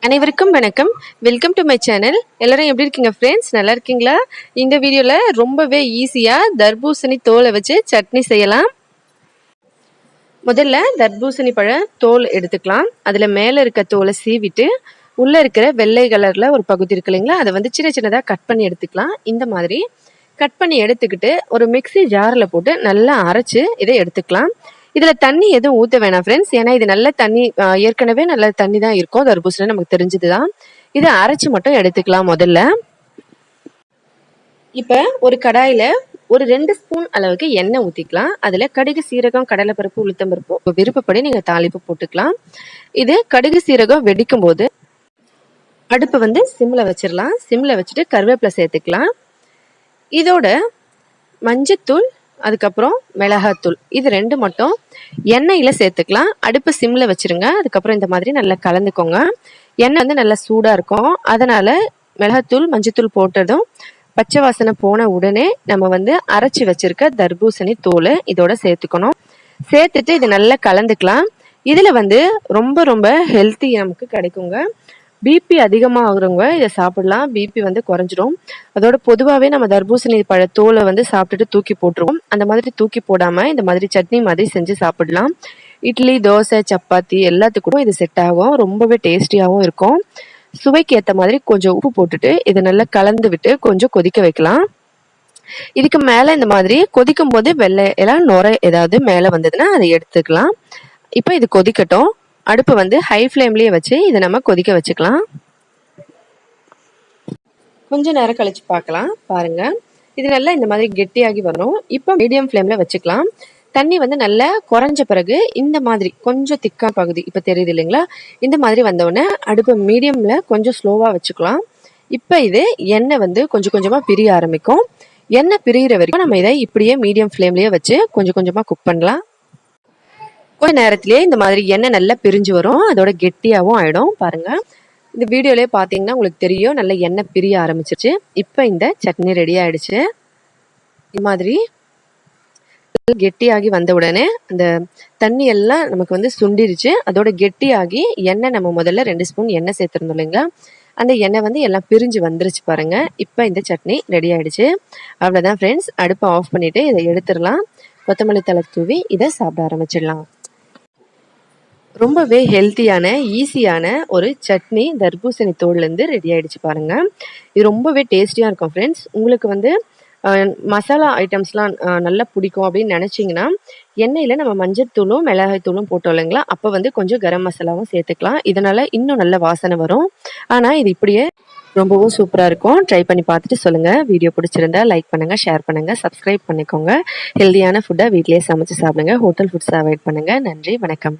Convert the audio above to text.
அனைவருக்கும் வணக்கம். Welcome to my channel. எல்லாரும் எப்படி இருக்கீங்க ஃப்ரெண்ட்ஸ்? நல்லா இருக்கீங்களா? இந்த வீடியோவில் ரொம்பவே ஈஸியாக தர்பூசணி தோலை வச்சு சட்னி செய்யலாம். முதல்ல தர்பூசணி பழ தோல் எடுத்துக்கலாம். அதில் மேலே இருக்க தோலை சீவிட்டு உள்ளே இருக்கிற வெள்ளை கலரில் ஒரு பகுதி இருக்கு இல்லைங்களா, அதை வந்து சின்ன சின்னதாக கட் பண்ணி எடுத்துக்கலாம். இந்த மாதிரி கட் பண்ணி எடுத்துக்கிட்டு ஒரு மிக்சி ஜாரில் போட்டு நல்லா அரைச்சி இதை எடுத்துக்கலாம். இதில் தண்ணி எதுவும் ஊற்ற வேணாம் ஃப்ரெண்ட்ஸ், ஏன்னா இது நல்ல தண்ணி, ஏற்கனவே நல்ல தண்ணி தான் இருக்கும் தர்பூசணி, நமக்கு தெரிஞ்சது தான். இதை அரைச்சி மட்டும் எடுத்துக்கலாம். முதல்ல இப்போ ஒரு கடாயில் ஒரு 2 ஸ்பூன் அளவுக்கு எண்ணெய் ஊற்றிக்கலாம். அதில் கடுகு, சீரகம், கடலைப்பருப்பு, உளுத்தம்பருப்பு விருப்பப்படி நீங்கள் தாளிப்பு போட்டுக்கலாம். இது கடுகு சீரகம் வெடிக்கும் போது அடுப்பை வந்து சிம்மில் வச்சிடலாம். சிம்மில் வச்சுட்டு கருவேப்பிலை சேர்த்துக்கலாம். இதோட மஞ்சத்தூள், அதுக்கப்புறம் மிளகாத்தூள், இது 2 மட்டும் எண்ணெயில் சேர்த்துக்கலாம். அடுப்பு சிம்மில் வச்சுருங்க. அதுக்கப்புறம் இந்த மாதிரி நல்லா கலந்துக்கோங்க. எண்ணெய் வந்து நல்லா சூடாக இருக்கும். அதனால் மிளகாத்தூள், மஞ்சத்தூள் போட்டதும் பச்சை வாசனை போன உடனே நம்ம வந்து அரைச்சி வச்சுருக்க தர்பூசணி தோல் இதோட சேர்த்துக்கணும். சேர்த்துட்டு இது நல்லா கலந்துக்கலாம். இதில் வந்து ரொம்ப ரொம்ப ஹெல்த்தி நமக்கு கிடைக்குங்க. பிபி அதிகமாக ஆகுறவங்க இதை சாப்பிடலாம். பிபி வந்து குறைஞ்சிரும். அதோட பொதுவாகவே நம்ம தர்பூசணி பழ தோலை வந்து சாப்பிட்டுட்டு தூக்கி போட்டுருவோம். அந்த மாதிரி தூக்கி போடாமல் இந்த மாதிரி சட்னி மாதிரி செஞ்சு சாப்பிடலாம். இட்லி, தோசை, சப்பாத்தி எல்லாத்துக்கும் இது செட் ஆகும். ரொம்பவே டேஸ்டியாகவும் இருக்கும். சுவைக்கு ஏற்ற மாதிரி கொஞ்சம் உப்பு போட்டுட்டு இதை நல்லா கலந்து விட்டு கொஞ்சம் கொதிக்க வைக்கலாம். இதுக்கு மேலே இந்த மாதிரி கொதிக்கும் போது வெள்ளை எல்லாம் நுரை ஏதாவது மேலே வந்ததுன்னா அதை எடுத்துக்கலாம். இப்போ இது கொதிக்கட்டும். அடுப்பு வந்து ஹை ஃப்ளேம்லேயே வச்சு இதை நம்ம கொதிக்க வச்சுக்கலாம். கொஞ்சம் நேரம் கழிச்சு பார்க்கலாம். பாருங்க, இது நல்லா இந்த மாதிரி கெட்டியாகி வரும். இப்போ மீடியம் ஃப்ளேமில் வச்சுக்கலாம். தண்ணி வந்து நல்லா குறைஞ்ச பிறகு இந்த மாதிரி கொஞ்சம் திக்கான பகுதி இப்போ தெரியுது இல்லைங்களா, இந்த மாதிரி வந்தோடனே அடுப்பு மீடியமில் கொஞ்சம் ஸ்லோவாக வச்சுக்கலாம். இப்போ இது எண்ணெய் வந்து கொஞ்சம் கொஞ்சமாக பிரிய ஆரம்பிக்கும். எண்ணெய் பிரிகிற வரைக்கும் நம்ம இதை இப்படியே மீடியம் ஃப்ளேம்லேயே வச்சு கொஞ்சம் கொஞ்சமாக குக் பண்ணலாம். கொஞ்ச நேரத்திலேயே இந்த மாதிரி எண்ணெய் நல்லா பிரிஞ்சு வரும். அதோட கெட்டியாகவும் ஆயிடும். பாருங்க, இந்த வீடியோலயே பார்த்தீங்கன்னா உங்களுக்கு தெரியும், நல்ல எண்ணெய் பிரிய ஆரம்பிச்சிருச்சு. இப்போ இந்த சட்னி ரெடி ஆயிடுச்சு. இது மாதிரி கெட்டியாகி வந்த உடனே அந்த தண்ணி எல்லாம் நமக்கு வந்து சுண்டிருச்சு. அதோட கெட்டியாகி எண்ணெய் நம்ம முதல்ல 2 ஸ்பூன் எண்ணெய் சேர்த்துருந்தோம் இல்லைங்களா, அந்த எண்ணெய் வந்து எல்லாம் பிரிஞ்சு வந்துருச்சு. பாருங்க, இப்போ இந்த சட்னி ரெடி ஆயிடுச்சு. அவ்வளோதான் ஃப்ரெண்ட்ஸ். அடுப்பை ஆஃப் பண்ணிட்டு இதை எடுத்துடலாம். கொத்தமல்லி தழை தூவி இதை சாப்பிட ஆரம்பிச்சிடலாம். ரொம்பவே ஹெல்த்தியான ஈஸியான ஒரு சட்னி தர்பூசணி தோல்லேருந்து ரெடி ஆகிடுச்சு. பாருங்கள், இது ரொம்பவே டேஸ்டியாக இருக்கும் ஃப்ரெண்ட்ஸ். உங்களுக்கு வந்து மசாலா ஐட்டம்ஸ்லாம் நல்லா பிடிக்கும் அப்படின்னு நினச்சிங்கன்னா எண்ணெயில் நம்ம மஞ்சள் தூளும் மிளகாய் தூளும் போட்டோம் இல்லைங்களா, அப்போ வந்து கொஞ்சம் கரம் மசாலாவும் சேர்த்துக்கலாம். இதனால் இன்னும் நல்ல வாசனை வரும். ஆனால் இது இப்படியே ரொம்பவும் சூப்பராக இருக்கும். ட்ரை பண்ணி பார்த்துட்டு சொல்லுங்கள். வீடியோ பிடிச்சிருந்தா லைக் பண்ணுங்கள், ஷேர் பண்ணுங்கள், சப்ஸ்கிரைப் பண்ணிக்கோங்க. ஹெல்தியான ஃபுட்டை வீட்டிலேயே சமைச்சு சாப்பிடுங்க. ஹோட்டல் ஃபுட்ஸ் அவாய்ட் பண்ணுங்கள். நன்றி, வணக்கம்.